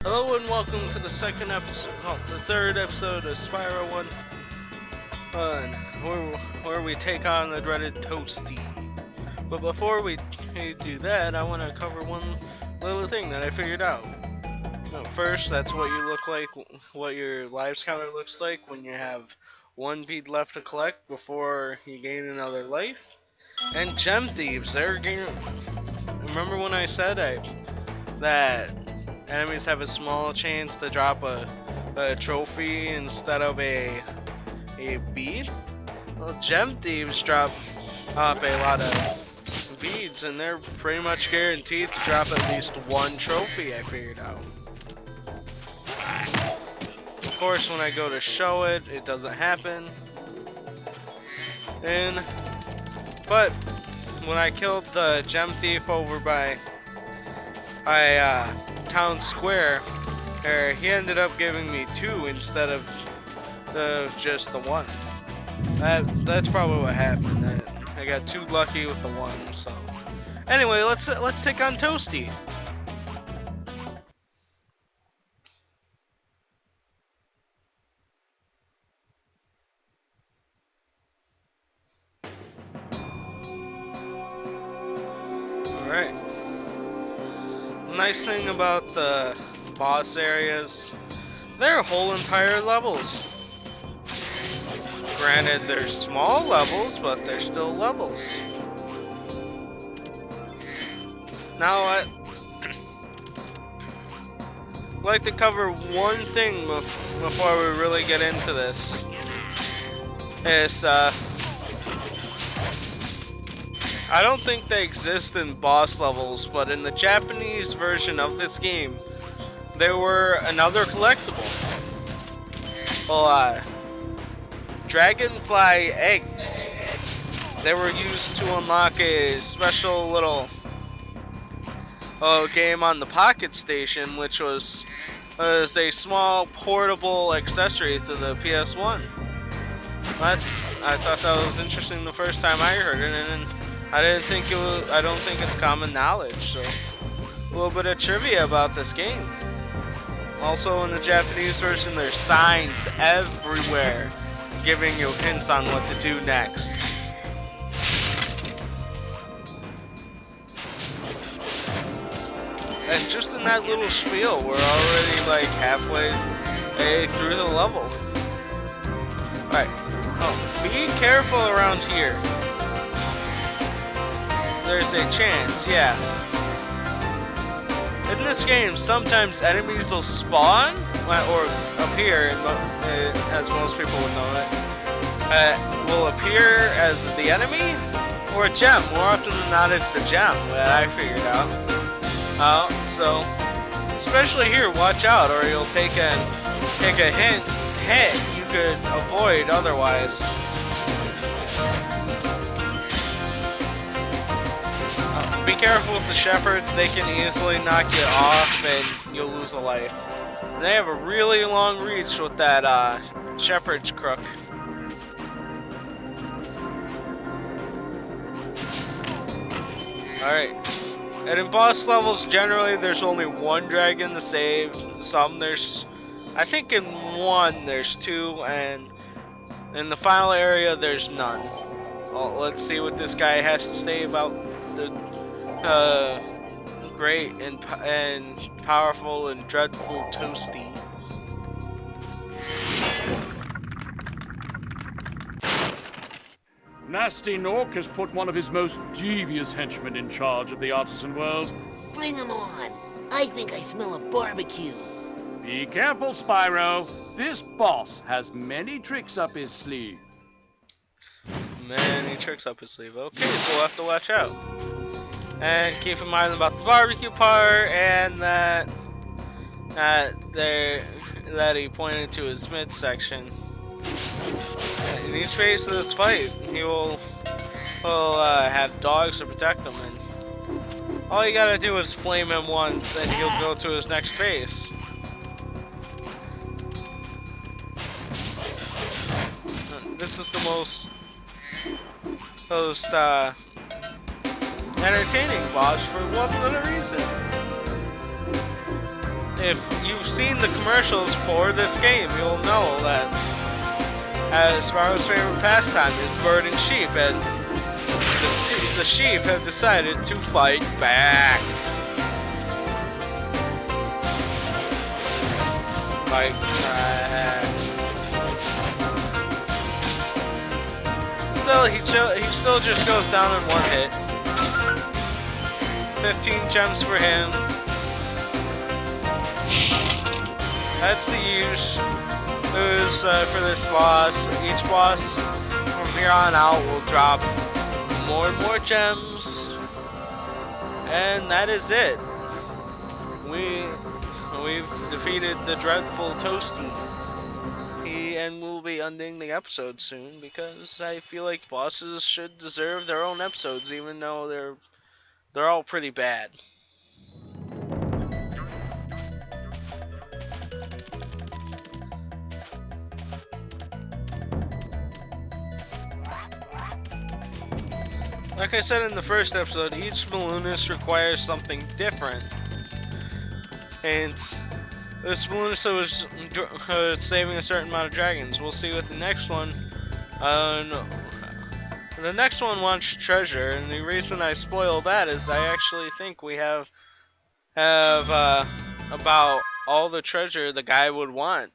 Hello and welcome to the second episode, the third episode of Spyro 1, where we take on the dreaded Toasty. But before we do that, I want to cover one little thing that I figured out. First, that's what you look like, what your lives counter looks like when you have one bead left to collect before you gain another life. And gem thieves, remember when I said that enemies have a small chance to drop a trophy instead of a bead? Well, gem thieves drop up a lot of beads, and they're pretty much guaranteed to drop at least one trophy, I figured out. Of course, when I go to show it, it doesn't happen. But when I killed the gem thief over by town square, he ended up giving me 2 instead of just the 1. That's probably what happened. I got too lucky with the 1. So anyway, let's take on Toasty. All right. Nice thing about the boss areas, they're whole entire levels. Granted, they're small levels, but they're still levels. Now, I'd like to cover one thing before we really get into this. I don't think they exist in boss levels, but in the Japanese version of this game, there were another collectible. Well, dragonfly eggs. They were used to unlock a special little game on the Pocket Station, which was a small portable accessory to the PS1. I thought that was interesting the first time I heard it, and I don't think it's common knowledge. So, a little bit of trivia about this game. Also, in the Japanese version, there's signs everywhere giving you hints on what to do next. And just in that little spiel, we're already like halfway through the level. Alright. Oh, be careful around here. There's a chance, yeah. In this game, sometimes enemies will spawn, or appear, as most people would know it, will appear as the enemy, or a gem. More often than not, it's the gem that I figured out. So, especially here, watch out, or you'll take a hit you could avoid otherwise. Be careful with the shepherds, they can easily knock you off and you'll lose a life. And they have a really long reach with that shepherd's crook. Alright. And in boss levels, generally there's only one dragon to save. I think in one there's 2, and in the final area there's none. Well, let's see what this guy has to say about the great and powerful and dreadful Toasty. Nasty Nork has put one of his most devious henchmen in charge of the Artisan world. Bring him on. I think I smell a barbecue. Be careful, Spyro. This boss has many tricks up his sleeve. Many tricks up his sleeve. Okay, so we'll have to watch out. And keep in mind about the barbecue part, and that he pointed to his midsection. In each phase of this fight, he will have dogs to protect him, and all you gotta do is flame him once, and he'll go to his next phase. This is the most entertaining boss for one little reason. if you've seen the commercials for this game, you'll know that Spyro's favorite pastime is birding sheep, and the sheep have decided to fight back. Fight back. Still, he still just goes down in one hit. 15 gems for him. That's the use for this boss. Each boss from here on out will drop more and more gems, and that is it. We've defeated the dreadful Toasty. And we'll be ending the episode soon because I feel like bosses should deserve their own episodes, even though they're all pretty bad. Like I said in the first episode, each balloonist requires something different. And this balloonist was saving a certain amount of dragons. We'll see what the next one... no. The next one wants treasure, and the reason I spoil that is I actually think we have about all the treasure the guy would want.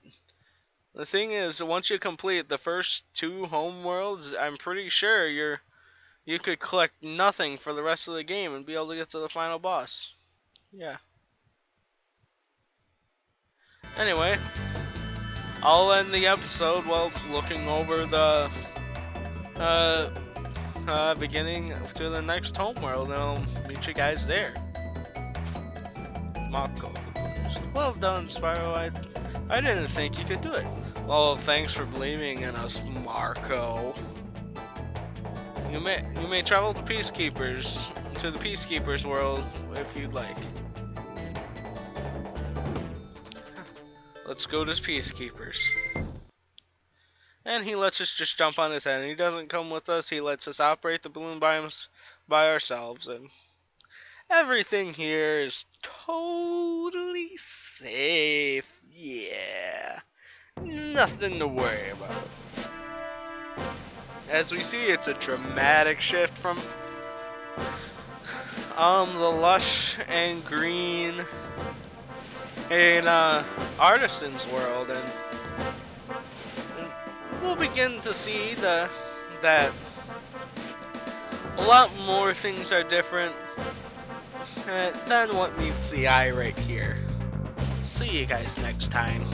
The thing is, once you complete the first 2 home worlds, I'm pretty sure you could collect nothing for the rest of the game and be able to get to the final boss. Yeah. Anyway, I'll end the episode while looking over the beginning to the next homeworld, and I'll meet you guys there. Mako. Well done, Spyro. I didn't think you could do it. Well, thanks for believing in us, Marco. You may travel to the Peacekeepers world if you'd like. Let's go to Peacekeepers. And he lets us just jump on his head. And he doesn't come with us. He lets us operate the balloon by ourselves. And everything here is totally safe. Yeah. Nothing to worry about. As we see, it's a dramatic shift from the lush and green in Artisan's world, and we'll begin to see that a lot more things are different than what meets the eye right here. See you guys next time.